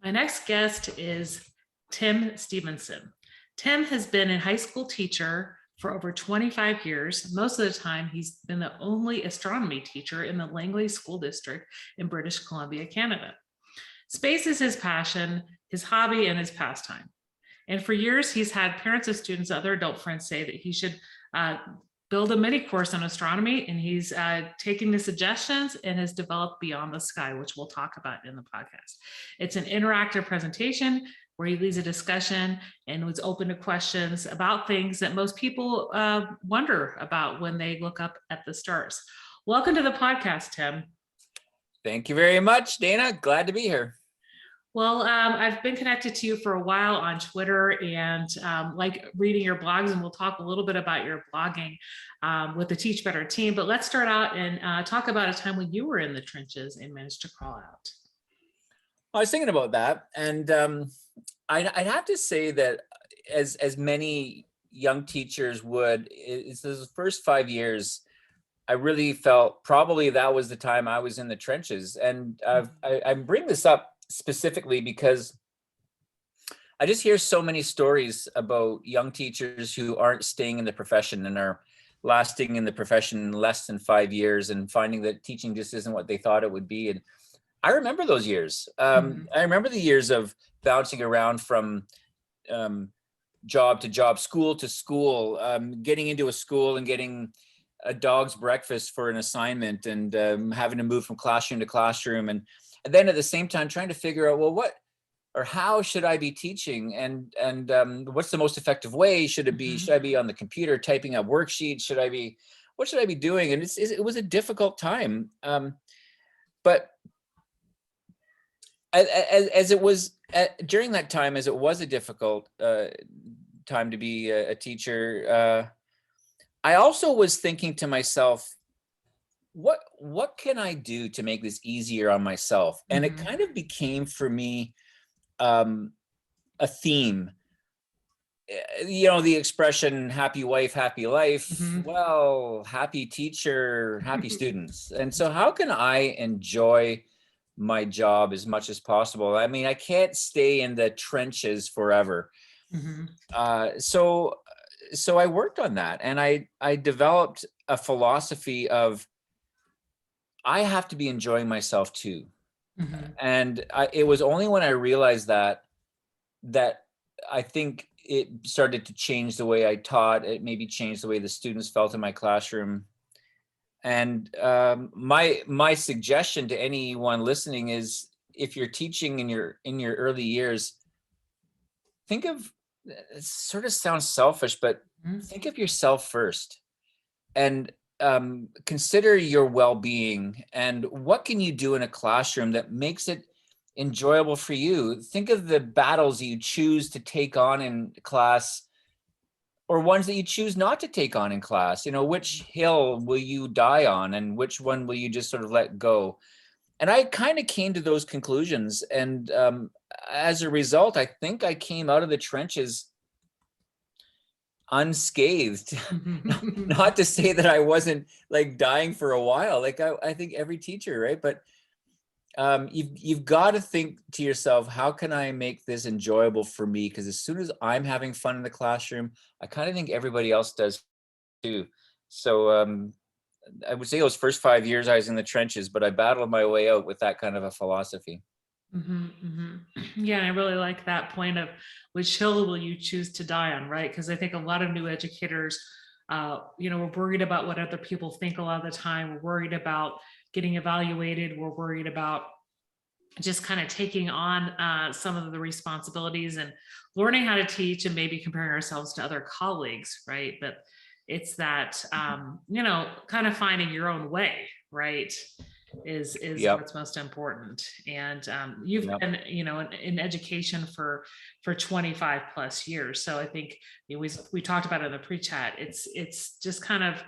My next guest is Tim Stephenson. Tim has been a high school teacher for over 25 years. Most of the time, he's been the only astronomy teacher in the Langley School District in British Columbia, Canada. Space is his passion, his hobby, and his pastime. And for years, he's had parents of students, other adult friends say that he should uh, build a mini course on astronomy. And he's taking the suggestions and has developed Beyond the Sky, which we'll talk about in the podcast. It's an interactive presentation where he leads a discussion and was open to questions about things that most people wonder about when they look up at the stars. Welcome to the podcast, Tim. Thank you very much, Dana. Glad to be here. Well, I've been connected to you for a while on Twitter and like reading your blogs, and we'll talk a little bit about your blogging with the Teach Better team. But let's start out and talk about a time when you were in the trenches and managed to crawl out. I was thinking about that, and I'd have to say that as many young teachers would, it's the first 5 years, I really felt probably that was the time I was in the trenches. And I bring this up specifically because I just hear so many stories about young teachers who aren't staying in the profession and are lasting in the profession less than 5 years and finding that teaching just isn't what they thought it would be. And I remember those years. I remember the years of bouncing around from job to job, school to school, getting into a school and getting a dog's breakfast for an assignment and having to move from classroom to classroom. And then at the same time, trying to figure out, well, what or how should I be teaching? And what's the most effective way? Should it be, should I be on the computer typing up worksheets? What should I be doing? And it was a difficult time. But as it was during that time, as it was a difficult time to be a teacher, I also was thinking to myself, what can I do to make this easier on myself? And it kind of became for me a theme. You know, the expression happy wife, happy life. Well, happy teacher, happy students. And so how can I enjoy my job as much as possible? I mean, I can't stay in the trenches forever. So I worked on that, and I developed a philosophy of I have to be enjoying myself too. And it was only when I realized that I think it started to change the way I taught. It maybe changed the way the students felt in my classroom. And my suggestion to anyone listening is, if you're teaching in your early years, think of, it sort of sounds selfish, but think of yourself first, and consider your well-being and what can you do in a classroom that makes it enjoyable for you. Think of the battles you choose to take on in class, or ones that you choose not to take on in class. You know, which hill will you die on and which one will you just sort of let go? And I kind of came to those conclusions. And as a result, I think I came out of the trenches unscathed. Not to say that I wasn't like dying for a while. Like I think every teacher, right? But you've got to think to yourself, how can I make this enjoyable for me? Because as soon as I'm having fun in the classroom, I kind of think everybody else does too. So I would say those first 5 years I was in the trenches, but I battled my way out with that kind of a philosophy. Yeah, and I really like that point of which hill will you choose to die on, right? Because I think a lot of new educators, we're worried about what other people think a lot of the time. We're worried about getting evaluated. We're worried about just kind of taking on some of the responsibilities and learning how to teach and maybe comparing ourselves to other colleagues, right? But it's that, kind of finding your own way, right? Is what's most important. And you've been, in education for 25 plus years. So I think we talked about it in the pre-chat. It's just kind of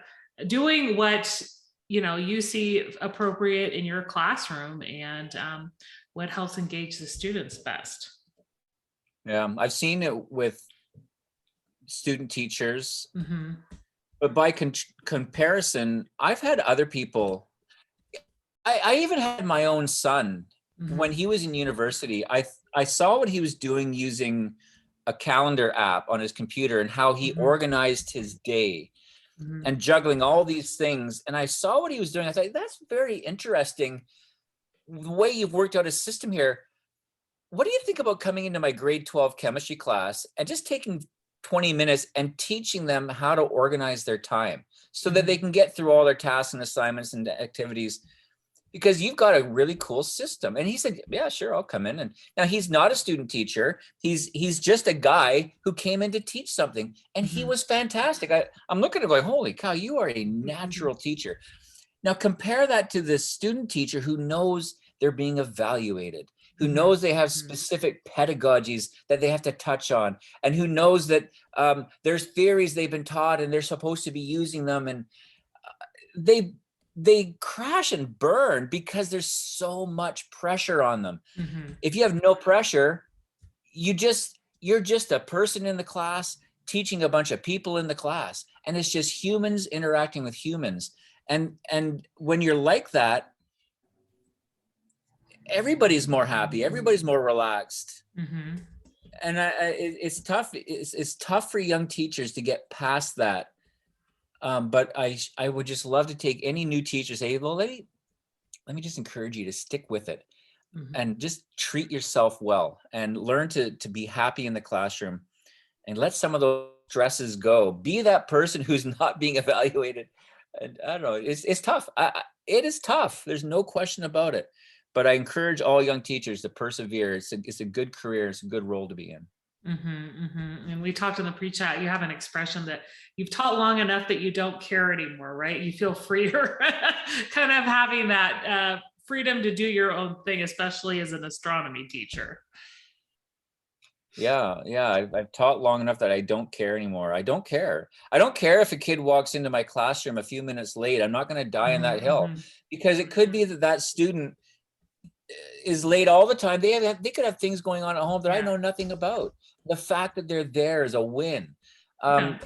doing what you see appropriate in your classroom and what helps engage the students best. Yeah, I've seen it with student teachers, but by comparison, I've had other people. I even had my own son when Mhm. he was in university, I saw what he was doing using a calendar app on his computer and how he Mhm. organized his day Mhm. and juggling all these things. And I saw what he was doing. I thought, that's very interesting. The way you've worked out a system here. What do you think about coming into my grade 12 chemistry class and just taking 20 minutes and teaching them how to organize their time so that they Mhm. can get through all their tasks and assignments and activities? Because you've got a really cool system. And he said, yeah, sure, I'll come in. And now he's not a student teacher. He's just a guy who came in to teach something. And he Mhm. was fantastic. I'm looking at him like, holy cow, you are a Mhm. natural teacher. Now compare that to the student teacher who knows they're being evaluated, who Mhm. knows they have Mhm. specific pedagogies that they have to touch on, and who knows that there's theories they've been taught and they're supposed to be using them, and they they crash and burn because there's so much pressure on them. Mhm. If you have no pressure, you're just a person in the class teaching a bunch of people in the class, and it's just humans interacting with humans. And when you're like that, everybody's more happy, everybody's more relaxed. Mhm. And it's tough. It's tough for young teachers to get past that. But I would just love to take any new teacher, say, well, let me just encourage you to stick with it Mhm. and just treat yourself well and learn to be happy in the classroom and let some of those stresses go. Be that person who's not being evaluated. And I don't know, it's tough. It is tough. There's no question about it. But I encourage all young teachers to persevere. It's a good career. It's a good role to be in. Mhm. Mhm. And we talked in the pre-chat, you have an expression that you've taught long enough that you don't care anymore, right? You feel freer, kind of having that freedom to do your own thing, especially as an astronomy teacher. Yeah. I've taught long enough that I don't care anymore. I don't care. I don't care if a kid walks into my classroom a few minutes late. I'm not going to die on Mhm. that hill Mhm. because it could be that that student is late all the time. They could have things going on at home that I Yeah. know nothing about. The fact that they're there is a win. Yeah.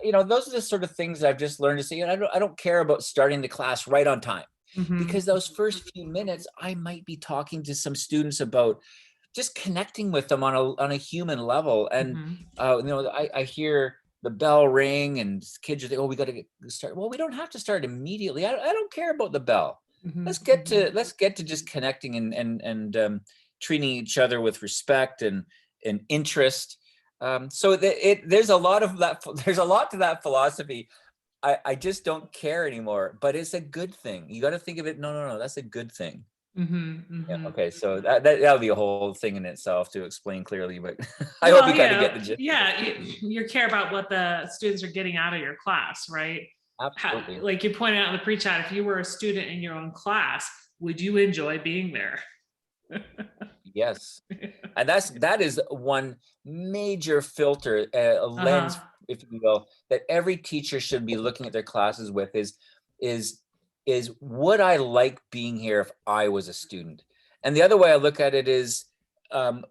Um, those are the sort of things I've just learned to see. And I don't care about starting the class right on time Mhm. because those first few minutes, I might be talking to some students about just connecting with them on a human level. And Mhm. I hear the bell ring and kids are like, oh, we got to get start. Well, we don't have to start immediately. I don't care about the bell. Mhm. Let's get to just connecting and treating each other with respect and interest. There's a lot of that. There's a lot to that philosophy. I just don't care anymore, but it's a good thing. You got to think of it. No, that's a good thing. Mhm. Yeah. Mhm. Okay. So that'll be a whole thing in itself to explain clearly, but I hope Well, you kind of get the gist of it. yeah, you care about what the students are getting out of your class, right? Absolutely. Like you pointed out in the pre-chat, if you were a student in your own class, would you enjoy being there? Yes. And that is one major filter, a lens, Uh-huh. if you will, that every teacher should be looking at their classes with is would I like being here if I was a student? And the other way I look at it is, um,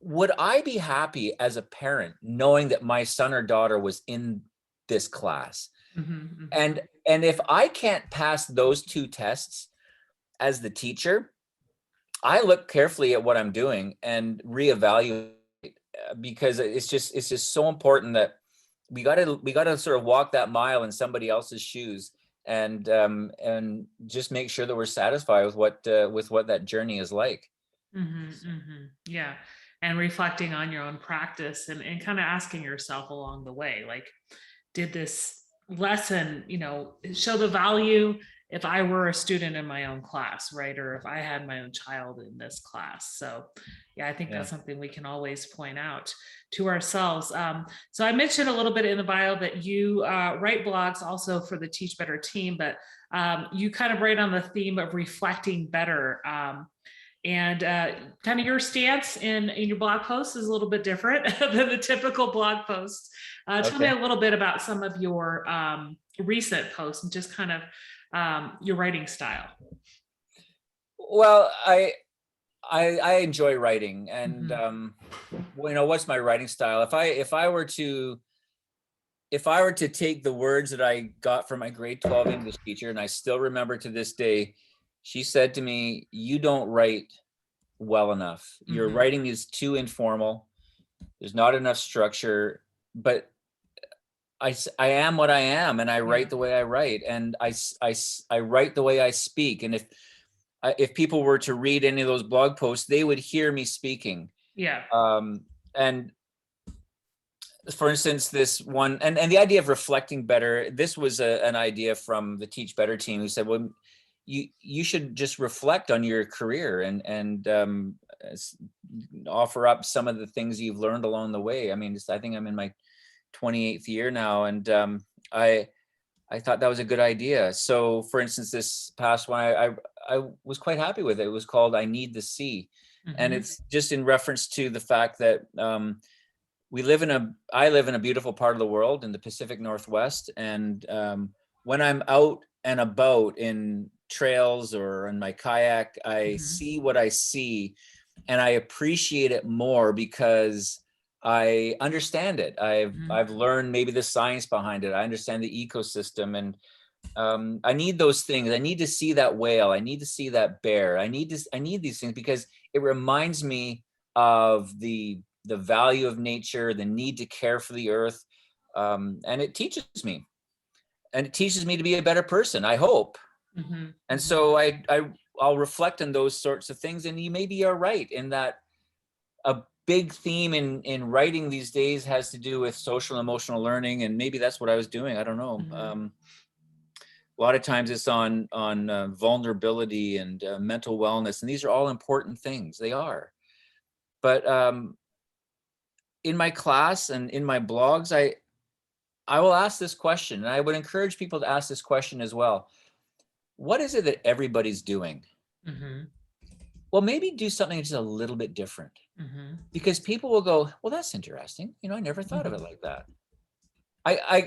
would I be happy as a parent knowing that my son or daughter was in this class? Mhm. Mhm. And if I can't pass those two tests as the teacher, I look carefully at what I'm doing and reevaluate, because it's just so important that we got to sort of walk that mile in somebody else's shoes and just make sure that we're satisfied with what that journey is like. Mhm. So, Mhm. Yeah. And reflecting on your own practice and kind of asking yourself along the way, like, did this lesson, show the value if I were a student in my own class, right? Or if I had my own child in this class. So, yeah, I think yeah. that's something we can always point out to ourselves. So, I mentioned a little bit in the bio that you write blogs also for the Teach Better team, but you kind of write on the theme of reflecting better. And kind of your stance in your blog post is a little bit different than the typical blog post. Tell me Okay. a little bit about some of your recent posts and just kind of your writing style. Well, I enjoy writing, and Hmm. what's my writing style? If I were to take the words that I got from my grade 12 English teacher, and I still remember to this day, She said to me, "You don't write well enough. Your Mhm. writing is too informal. There's not enough structure, but I am what I am, and I Yeah. write the way I write, and I write the way I speak. And if people were to read any of those blog posts, they would hear me speaking. Yeah. And for instance, this one, and the idea of reflecting better, this was an idea from the Teach Better team, who said, well, you should just reflect on your career and offer up some of the things you've learned along the way. I mean, I think I'm in my 28th year now, and I I thought that was a good idea. So, for instance, this past one, I was quite happy with it. It was called "I Need the Sea," and Mhm. it's just in reference to the fact that I live in a beautiful part of the world in the Pacific Northwest, and when I'm out and about in trails or in my kayak, I Mhm. see what I see, and I appreciate it more because I understand it. Mhm. I've learned maybe the science behind it. I understand the ecosystem, and I need those things. I need to see that whale. I need to see that bear. I need these things because it reminds me of the value of nature, the need to care for the earth, and it teaches me. And it teaches me to be a better person, I hope. Mhm. And Mhm. so I'll reflect on those sorts of things. And you maybe are right in that a big theme in writing these days has to do with social and emotional learning, and maybe that's what I was doing. I don't know. Mhm. A lot of times it's on vulnerability and mental wellness, and these are all important things. They are. But in my class and in my blogs, I will ask this question, and I would encourage people to ask this question as well. What is it that everybody's doing? Mhm. Well, maybe do something just a little bit different, Mhm. because people will go, well, that's interesting. I never thought of it Mhm. like that.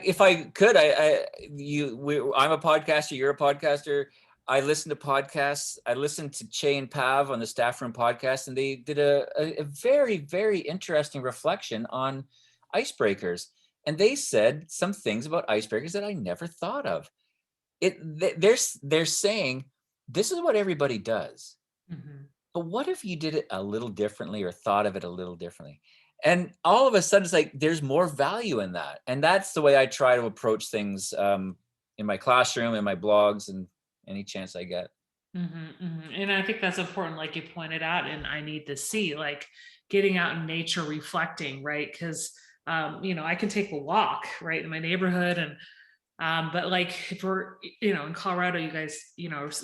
If I could, I'm a podcaster. You're a podcaster. I listen to podcasts. I listened to Che and Pav on the Staff Room podcast, and they did a very, very interesting reflection on icebreakers. And they said some things about icebreakers that I never thought of. They're saying this is what everybody does, Mhm. but what if you did it a little differently or thought of it a little differently? And all of a sudden, it's like there's more value in that. And that's the way I try to approach things in my classroom, in my blogs, and any chance I get. Mhm. Mhm. And I think that's important, like you pointed out, and I need to see, like getting out in nature, reflecting, right? Because I can take a walk right in my neighborhood, and but like if we're in Colorado, you guys,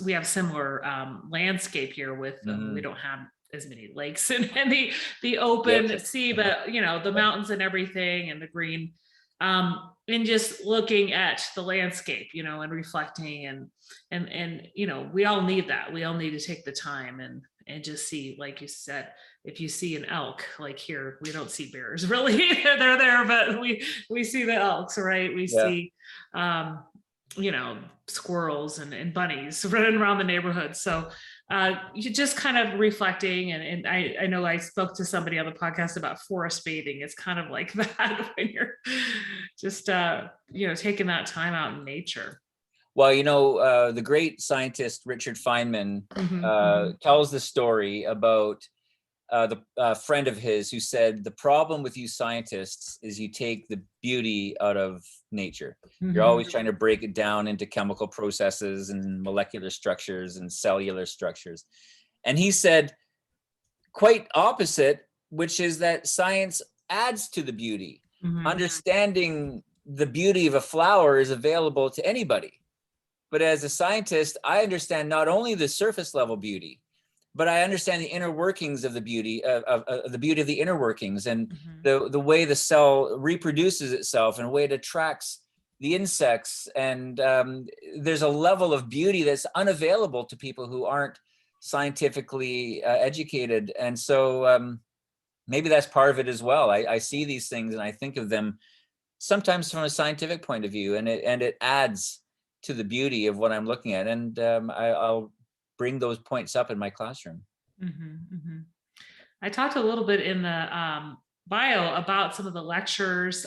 we have similar landscape here with we Hmm. don't have as many lakes and the Yep. open sea, but the mountains and everything and the green. And just looking at the landscape, and reflecting and we all need that. We all need to take the time and just see, like you said, if you see an elk, like here, we don't see bears really. They're there, but we see the elks, right? We Yeah. see um, squirrels and bunnies running around the neighborhood. So you just kind of reflecting. And I know I spoke to somebody on the podcast about forest bathing. It's kind of like that when you're just, taking that time out in nature. Well, the great scientist Richard Feynman Hmm. Hmm. tells the story about the friend of his who said, the problem with you scientists is you take the beauty out of nature. You're Hmm. always trying to break it down into chemical processes and molecular structures and cellular structures. And he said, quite opposite, which is that science adds to the beauty. Hmm. Understanding the beauty of a flower is available to anybody. But as a scientist, I understand not only the surface level beauty, but I understand the inner workings of the beauty of the beauty of the inner workings, and Hmm. the way the cell reproduces itself and the way it attracts the insects. And there's a level of beauty that's unavailable to people who aren't scientifically educated. And so maybe that's part of it as well. I see these things and I think of them sometimes from a scientific point of view, and it adds to the beauty of what I'm looking at. And I'll bring those points up in my classroom. Hmm. Hmm. I talked a little bit in the bio about some of the lectures.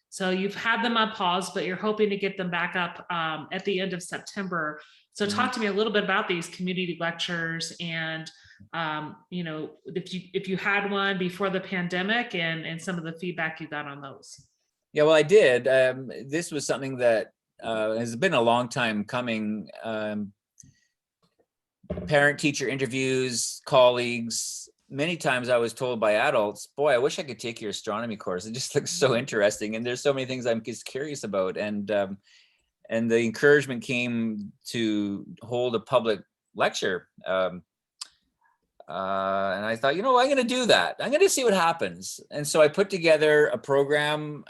So you've had them on pause, but you're hoping to get them back up at the end of September. So talk to me a little bit about these community lectures and, you know, if you had one before the pandemic and some of the feedback you got on those. Yeah, well, I did. This was something that has been a long time coming. Parent-teacher interviews, colleagues. Many times I was told by adults, boy, I wish I could take your astronomy course. It just looks so interesting. And there's so many things I'm just curious about. And the encouragement came to hold a public lecture. And I thought, you know, I'm going to do that. I'm going to see what happens. And so I put together a program,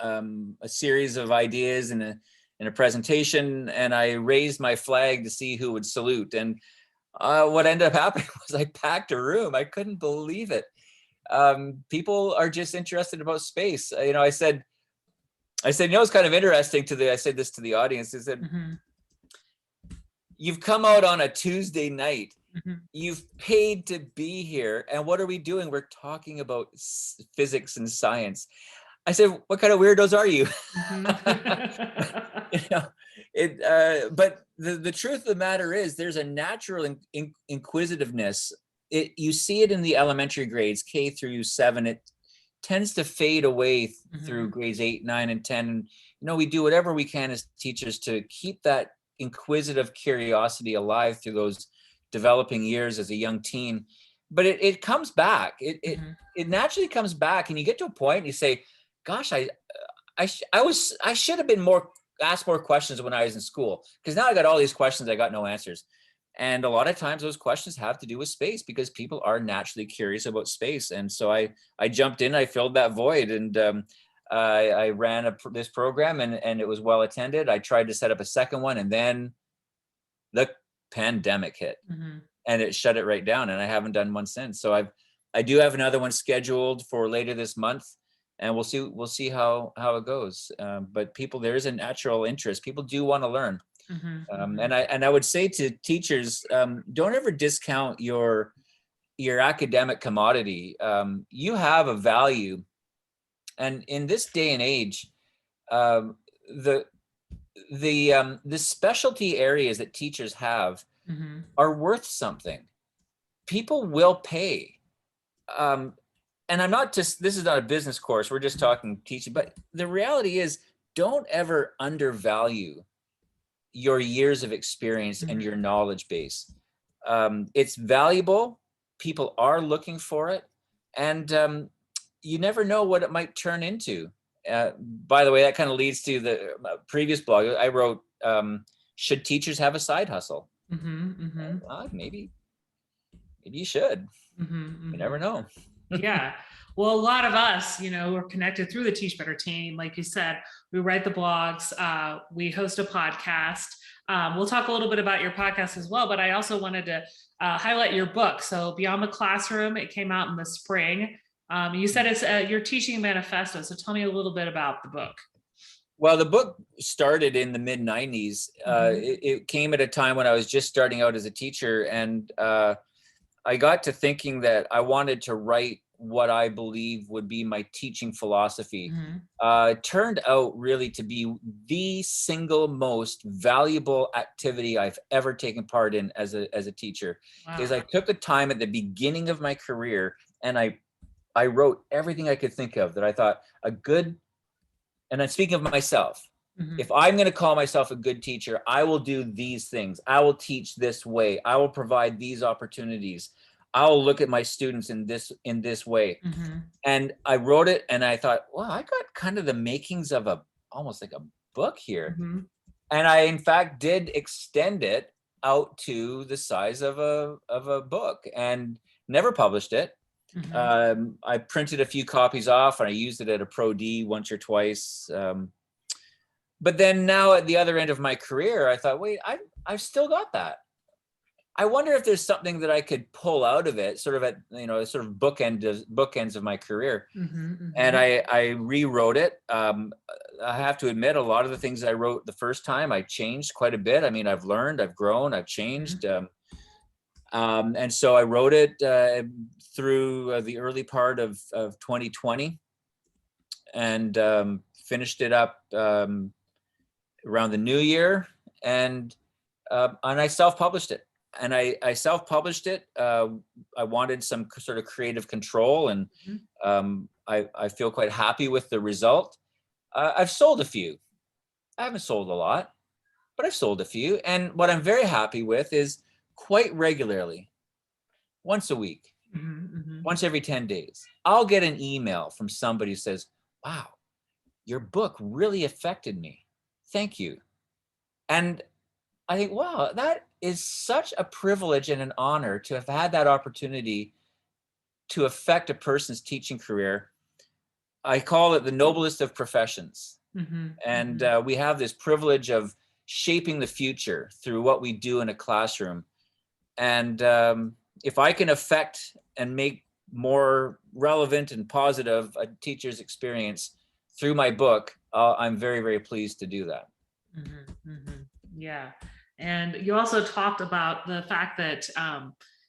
a series of ideas in a presentation, and I raised my flag to see who would salute. And what ended up happening was I packed a room. I couldn't believe it. People are just interested about space. You know, I said, you know, it's kind of interesting I said this to the audience. I said, you've come out on a Tuesday night. You've paid to be here. And what are we doing? We're talking about physics and science. I said, what kind of weirdos are you? You know, but the truth of the matter is there's a natural inquisitiveness. You see it in the elementary grades, K through 7. It tends to fade away through grades 8, 9, and 10. And, you know, we do whatever we can as teachers to keep that inquisitive curiosity alive through those developing years as a young teen. But it comes back. It naturally comes back, and you get to a point and you say, gosh, I should have been asked more questions when I was in school, because now I got all these questions, I got no answers. And a lot of times those questions have to do with space, because people are naturally curious about space. And so I jumped in, I filled that void, and I ran this program, and it was well attended. I tried to set up a second one, and then the pandemic hit, and it shut it right down, and I haven't done one since. So I do have another one scheduled for later this month, and we'll see how it goes. But there is a natural interest. People do want to learn. And I would say to teachers, don't ever discount your academic commodity. You have a value, and in this day and age, the specialty areas that teachers have are worth something. People will pay. And this is not a business course, we're just talking teaching, but the reality is, don't ever undervalue your years of experience and your knowledge base. It's valuable. People are looking for it. And you never know what it might turn into. By the way, that kind of leads to the previous blog I wrote, should teachers have a side hustle? Maybe you should. You never know. Yeah. Well, a lot of us, you know, we're connected through the Teach Better team. Like you said, we write the blogs, we host a podcast. We'll talk a little bit about your podcast as well, but I also wanted to highlight your book. So Beyond the Classroom, it came out in the spring. You said it's your teaching manifesto. So tell me a little bit about the book. Well, the book started in the mid 90s. It came at a time when I was just starting out as a teacher, and I got to thinking that I wanted to write what I believe would be my teaching philosophy. It turned out really to be the single most valuable activity I've ever taken part in as a teacher. Is I took the time at the beginning of my career, and I wrote everything I could think of that I thought and I'm speaking of myself. If I'm going to call myself a good teacher, I will do these things. I will teach this way. I will provide these opportunities. I'll look at my students in this way. And I wrote it, and I thought, well, I got kind of the makings of almost like a book here. And I, in fact, did extend it out to the size of a book, and never published it. I printed a few copies off, and I used it at a Pro D once or twice. But then now at the other end of my career, I thought, wait, I've still got that. I wonder if there's something that I could pull out of it, sort of at, sort of bookends of my career. And I rewrote it. I have to admit, a lot of the things I wrote the first time, I changed quite a bit. I mean, I've learned, I've grown, I've changed. And so I wrote it through the early part of 2020, and finished it up around the new year. And and I self-published it. And I self-published it. I wanted some sort of creative control, and I feel quite happy with the result. I've sold a few. I haven't sold a lot, but I've sold a few. And what I'm very happy with is quite regularly, once a week, once every 10 days, I'll get an email from somebody who says, wow, your book really affected me. Thank you. And I think, wow, that is such a privilege and an honor to have had that opportunity to affect a person's teaching career. I call it the noblest of professions. And we have this privilege of shaping the future through what we do in a classroom. And if I can affect and make more relevant and positive a teacher's experience through my book, I'm very, very pleased to do that. Yeah. And you also talked about the fact that,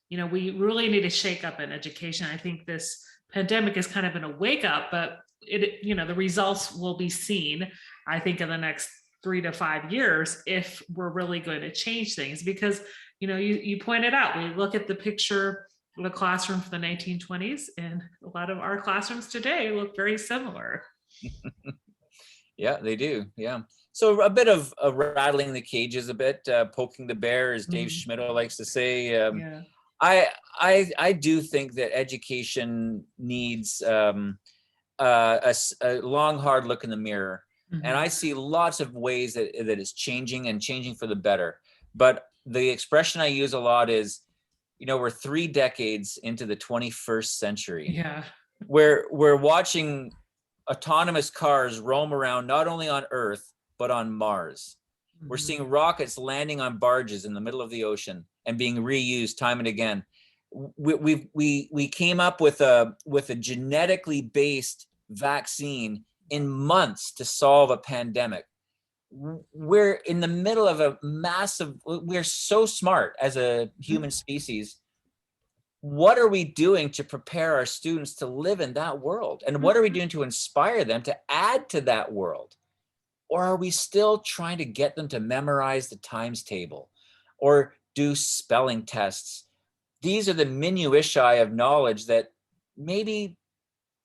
we really need to shake up in education. I think this pandemic has kind of been a wake up, but the results will be seen, I think, in the next 3 to 5 years if we're really going to change things. Because, you pointed out, we look at the picture of a classroom from the 1920s, and a lot of our classrooms today look very similar. Yeah, they do. Yeah. So a bit of rattling the cages, a bit poking the bear, as Dave Schmidt likes to say. Yeah. I do think that education needs a long, hard look in the mirror. And I see lots of ways that it's changing, and changing for the better. But the expression I use a lot is, we're 3 decades into the 21st century. Yeah. We're watching autonomous cars roam around, not only on Earth, but on Mars. We're seeing rockets landing on barges in the middle of the ocean and being reused time and again. We came up with a genetically based vaccine in months to solve a pandemic. We're in the middle of a massive, we're so smart as a human species. What are we doing to prepare our students to live in that world? And what are we doing to inspire them to add to that world? Or are we still trying to get them to memorize the times table or do spelling tests? These are the minutiae of knowledge that maybe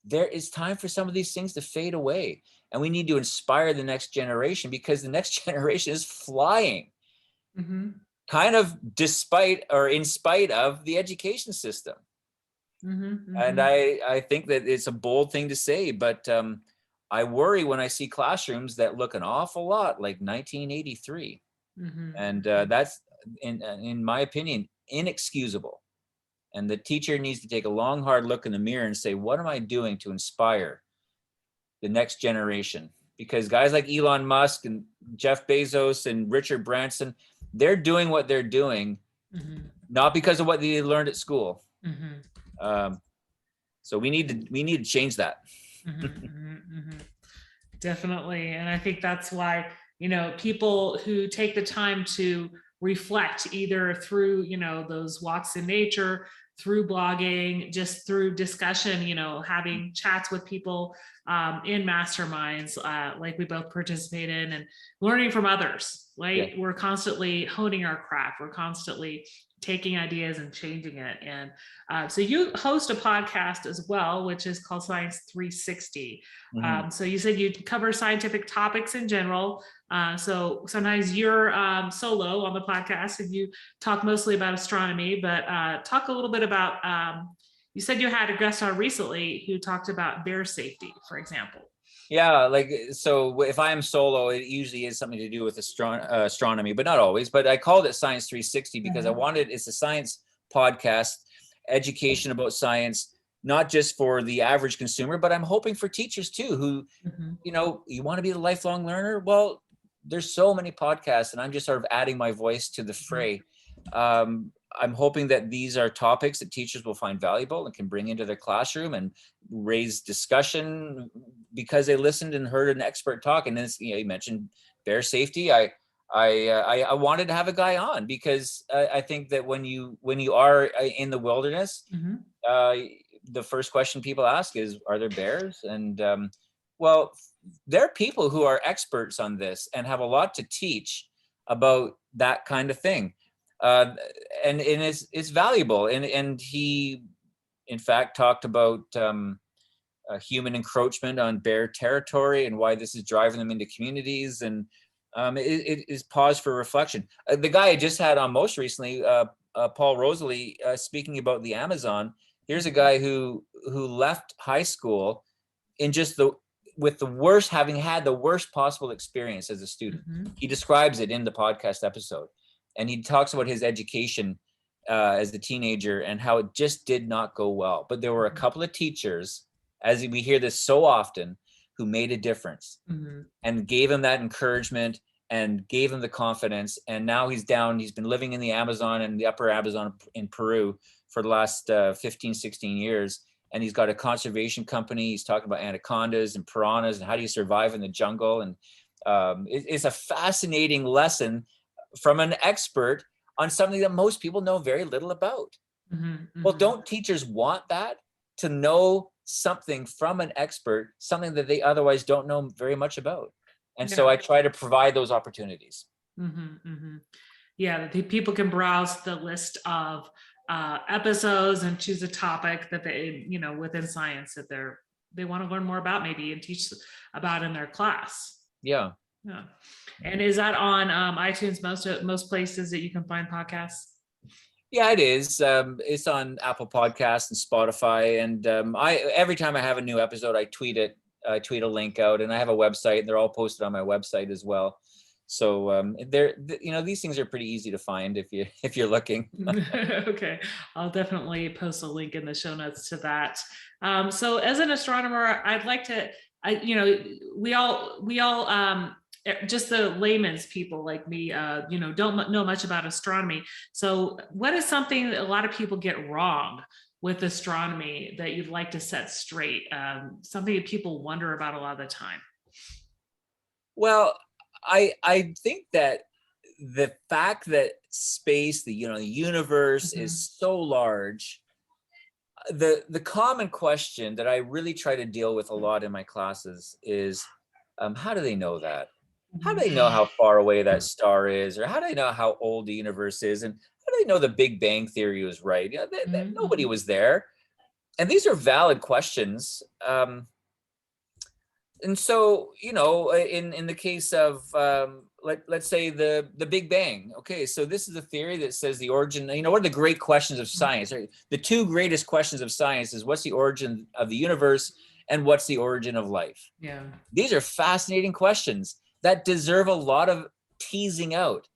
there is time for some of these things to fade away. And we need to inspire the next generation, because the next generation is flying, kind of despite or in spite of the education system. And I think that it's a bold thing to say, but I worry when I see classrooms that look an awful lot like 1983. And that's, in my opinion, inexcusable. And the teacher needs to take a long, hard look in the mirror and say, what am I doing to inspire the next generation? Because guys like Elon Musk and Jeff Bezos and Richard Branson, they're doing what they're doing, not because of what they learned at school. So we need to change that. Definitely. And I think that's why, people who take the time to reflect, either through, those walks in nature, through blogging, just through discussion, having chats with people in masterminds, like we both participate in, and learning from others, right? Yeah. We're constantly honing our craft. We're constantly taking ideas and changing it. And so you host a podcast as well, which is called Science 360. So you said you cover scientific topics in general. So sometimes you're solo on the podcast and you talk mostly about astronomy, but talk a little bit about, you said you had a guest on recently who talked about bear safety, for example. Yeah, so if I am solo, it usually is something to do with astronomy, but not always. But I called it Science 360 because it's a science podcast, education about science, not just for the average consumer, but I'm hoping for teachers too, who, you want to be a lifelong learner. Well, there's so many podcasts, and I'm just sort of adding my voice to the fray. I'm hoping that these are topics that teachers will find valuable and can bring into their classroom and raise discussion because they listened and heard an expert talk. And then you mentioned bear safety. I wanted to have a guy on because I think that when you are in the wilderness, the first question people ask is, are there bears? And well, there are people who are experts on this and have a lot to teach about that kind of thing. And it's valuable. And he, in fact, talked about human encroachment on bear territory and why this is driving them into communities. And it is pause for reflection. The guy I just had on most recently, Paul Rosalie, speaking about the Amazon. Here's a guy who left high school in just with the worst, having had the worst possible experience as a student. He describes it in the podcast episode, and he talks about his education as a teenager and how it just did not go well. But there were a couple of teachers, as we hear this so often, who made a difference and gave him that encouragement and gave him the confidence. And now he's been living in the Amazon and the upper Amazon in Peru for the last 15, 16 years. And he's got a conservation company. He's talking about anacondas and piranhas and how do you survive in the jungle. And it's a fascinating lesson from an expert on something that most people know very little about. Well, don't teachers want that, to know something from an expert, something that they otherwise don't know very much about? And so I try to provide those opportunities. Yeah, the people can browse the list of episodes and choose a topic that they, within science that they want to learn more about, maybe, and teach about in their class. Yeah. And is that on iTunes, most places that you can find podcasts? Yeah, it is. It's on Apple Podcasts and Spotify. And every time I have a new episode, I tweet it. I tweet a link out, and I have a website, and they're all posted on my website as well. So these things are pretty easy to find if you're looking. Okay, I'll definitely post a link in the show notes to that. So as an astronomer, I'd like to, we all just the layman's people like me, don't know much about astronomy. So what is something that a lot of people get wrong with astronomy that you'd like to set straight? Something that people wonder about a lot of the time. Well, I think that the fact that space, the universe is so large, the common question that I really try to deal with a lot in my classes is, how do they know that? How do they know how far away that star is? Or how do they know how old the universe is? And how do they know the Big Bang Theory was right? Nobody was there. And these are valid questions. And so, in the case of, let's say the Big Bang. Okay, so this is a theory that says the origin, what are the great questions of science? Right? The two greatest questions of science is what's the origin of the universe and what's the origin of life? Yeah. These are fascinating questions that deserve a lot of teasing out.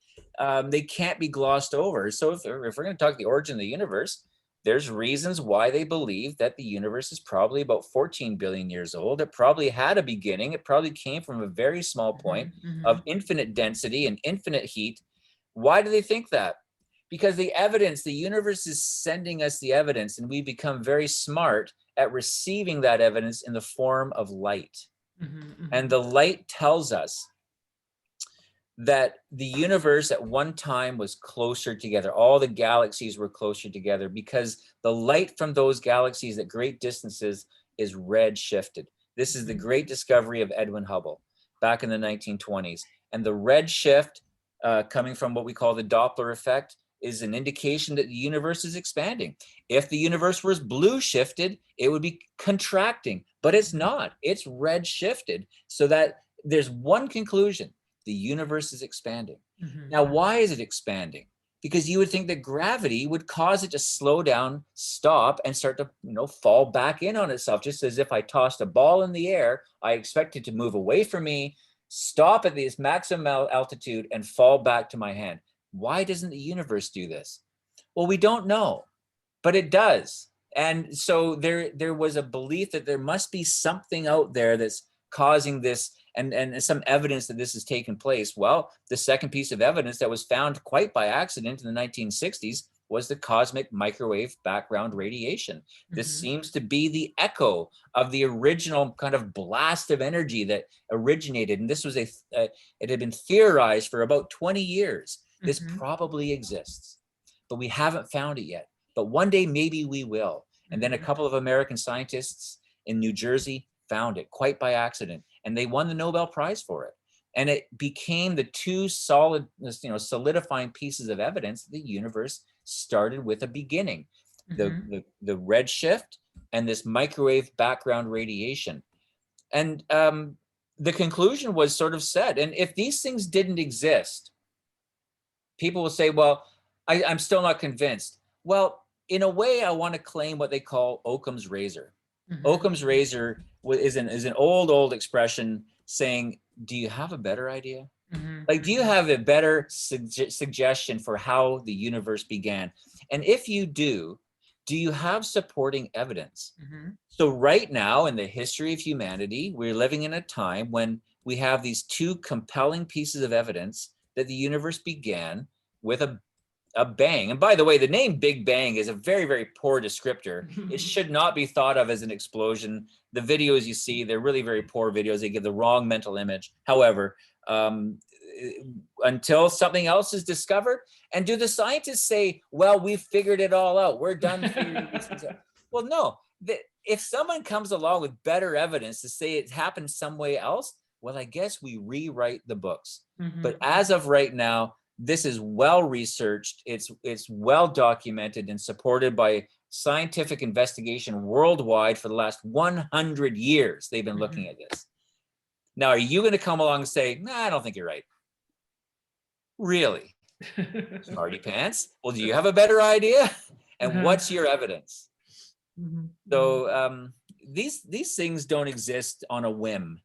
They can't be glossed over. So if we're going to talk the origin of the universe, there's reasons why they believe that the universe is probably about 14 billion years old. It probably had a beginning. It probably came from a very small point of infinite density and infinite heat. Why do they think that? Because the universe is sending us the evidence, and we become very smart at receiving that evidence in the form of light. And the light tells us that the universe at one time was closer together. All the galaxies were closer together because the light from those galaxies at great distances is red shifted. This is the great discovery of Edwin Hubble back in the 1920s. And the red shift coming from what we call the Doppler effect is an indication that the universe is expanding. If the universe was blue shifted, it would be contracting, but it's not. It's red shifted, so that there's one conclusion: the universe is expanding. Now, why is it expanding? Because you would think that gravity would cause it to slow down, stop, and start to, fall back in on itself. Just as if I tossed a ball in the air, I expect it to move away from me, stop at this maximum altitude, and fall back to my hand. Why doesn't the universe do this? Well, we don't know, but it does. And so there was a belief that there must be something out there that's causing this, and some evidence that this has taken place. Well, the second piece of evidence that was found quite by accident in the 1960s was the cosmic microwave background radiation. This seems to be the echo of the original kind of blast of energy that originated. And this was it had been theorized for about 20 years. This probably exists, but we haven't found it yet. But one day maybe we will. And then a couple of American scientists in New Jersey found it quite by accident, and they won the Nobel Prize for it. And it became the two solid, solidifying pieces of evidence that the universe started with a beginning, the red shift and this microwave background radiation. And the conclusion was sort of set. And if these things didn't exist, people will say, well, I'm still not convinced. Well, in a way, I want to claim what they call Occam's razor. Occam's razor is an old expression saying, do you have a better idea? Like, do you have a better suggestion for how the universe began? And if you do you have supporting evidence? So right now in the history of humanity, we're living in a time when we have these two compelling pieces of evidence that the universe began with a bang. And by the way, the name Big Bang is a very, very poor descriptor. It should not be thought of as an explosion. The videos you see, they're really very poor videos. They give the wrong mental image. However, until something else is discovered, and do the scientists say, well, we've figured it all out, we're done figuring these things out? Well, no. If someone comes along with better evidence to say it happened some way else, well, I guess we rewrite the books. But as of right now, this is well researched, it's well documented and supported by scientific investigation worldwide for the last 100 years. They've been looking at this. Now, are you going to come along and say, nah, I don't think you're right? Really? Smarty pants? Well, do you have a better idea? And what's your evidence? So these things don't exist on a whim.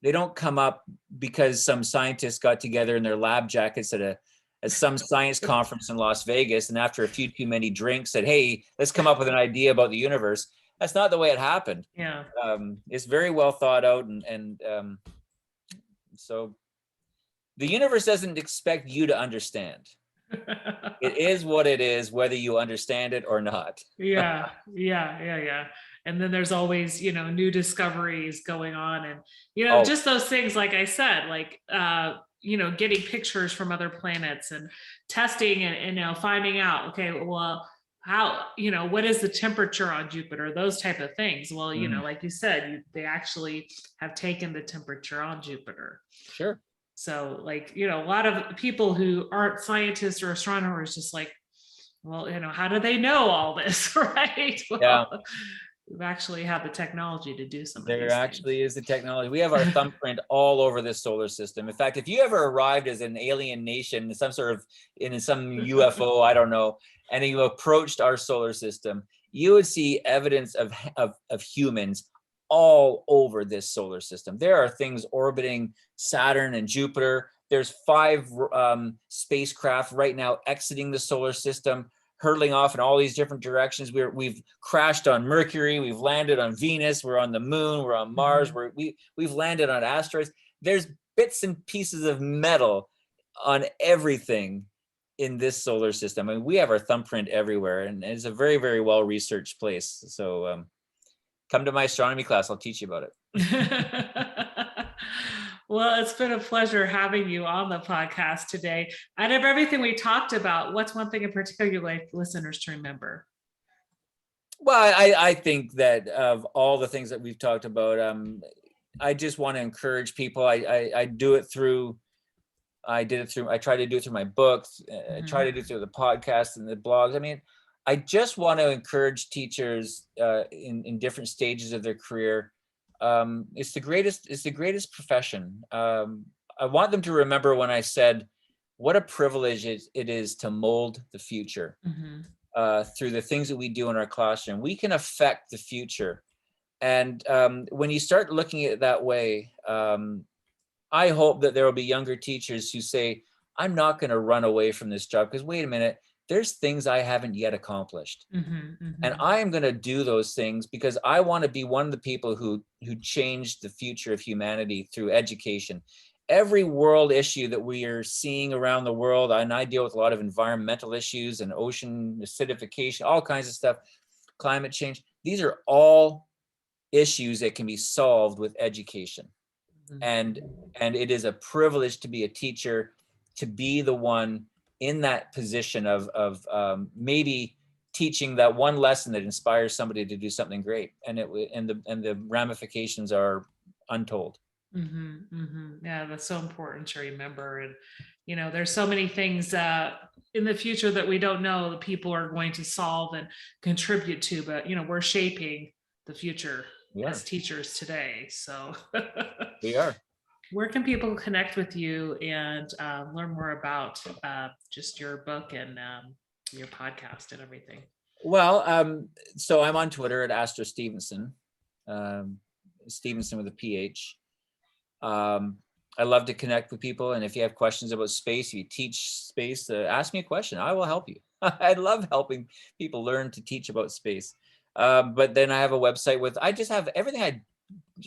They don't come up because some scientists got together in their lab jackets at some science conference in Las Vegas, and after a few too many drinks said, hey, let's come up with an idea about the universe. That's not the way it happened. Yeah. It's very well thought out, and so the universe doesn't expect you to understand. It is what it is, whether you understand it or not. Yeah. And then there's always, new discoveries going on, and, just those things, like I said, like, getting pictures from other planets and testing and, finding out, okay, well, how, what is the temperature on Jupiter, those type of things. Well, like you said, they actually have taken the temperature on Jupiter. Sure. So, like, a lot of people who aren't scientists or astronomers just like, well, how do they know all this? Right. Well, yeah. We've actually have the technology to do some of these There actually things. is the technology. We have our thumbprint all over this solar system. In fact, if you ever arrived as an alien nation, in some UFO, I don't know, and you approached our solar system, you would see evidence of humans all over this solar system. There are things orbiting Saturn and Jupiter. There's 5 spacecraft right now exiting the solar system, hurtling off in all these different directions. We've crashed on Mercury, we've landed on Venus, we're on the moon, we're on Mars, we've landed on asteroids. There's bits and pieces of metal on everything in this solar system. I mean, we have our thumbprint everywhere, and it's a very, very well researched place. So come to my astronomy class, I'll teach you about it. Well, it's been a pleasure having you on the podcast today. Out of everything we talked about, what's one thing in particular you'd like listeners to remember? Well, I think that of all the things that we've talked about, I just want to encourage people. I try to do it through my books. I try to do it through the podcast and the blogs. I mean, I just want to encourage teachers in different stages of their career. It's the greatest profession. I want them to remember when I said, what a privilege it is to mold the future through the things that we do in our classroom. We can affect the future. And when you start looking at it that way, I hope that there will be younger teachers who say, I'm not going to run away from this job because wait a minute, there's things I haven't yet accomplished. And I am going to do those things because I want to be one of the people who changed the future of humanity through education. Every world issue that we are seeing around the world, and I deal with a lot of environmental issues and ocean acidification, all kinds of stuff, climate change. These are all issues that can be solved with education. And it is a privilege to be a teacher, to be the one in that position of maybe teaching that one lesson that inspires somebody to do something great, and the ramifications are untold. Yeah, that's so important to remember. And, there's so many things in the future that we don't know that people are going to solve and contribute to, but, we're shaping the future We as are. teachers today. So, We are. where can people connect with you and learn more about just your book and your podcast and everything? Well, so I'm on Twitter at Astro Stephenson, um, Stevenson with a PH. I love to connect with people, and if you have questions about space, if you teach space, ask me a question. I will help you. I love helping people learn to teach about space. But then I have a website with, I just have everything I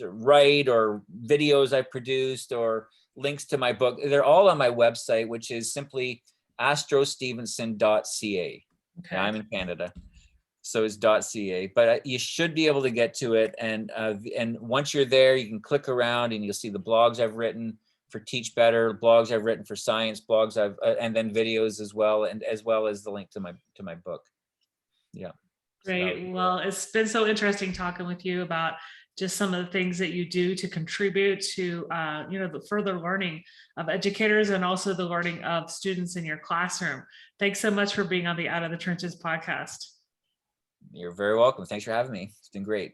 write or videos I produced or links to my book. They're all on my website, which is simply astrostevenson.ca. Yeah, Okay. I'm in Canada, so it's .ca. But you should be able to get to it, and once you're there, you can click around and you'll see the blogs I've written for Teach Better, blogs I've written for science, blogs I've and then videos as well, and as well as the link to my book. Yeah. So that would Great. be Well, it's been so interesting talking with you about just some of the things that you do to contribute to, the further learning of educators and also the learning of students in your classroom. Thanks so much for being on the Out of the Trenches podcast. You're very welcome. Thanks for having me. It's been great.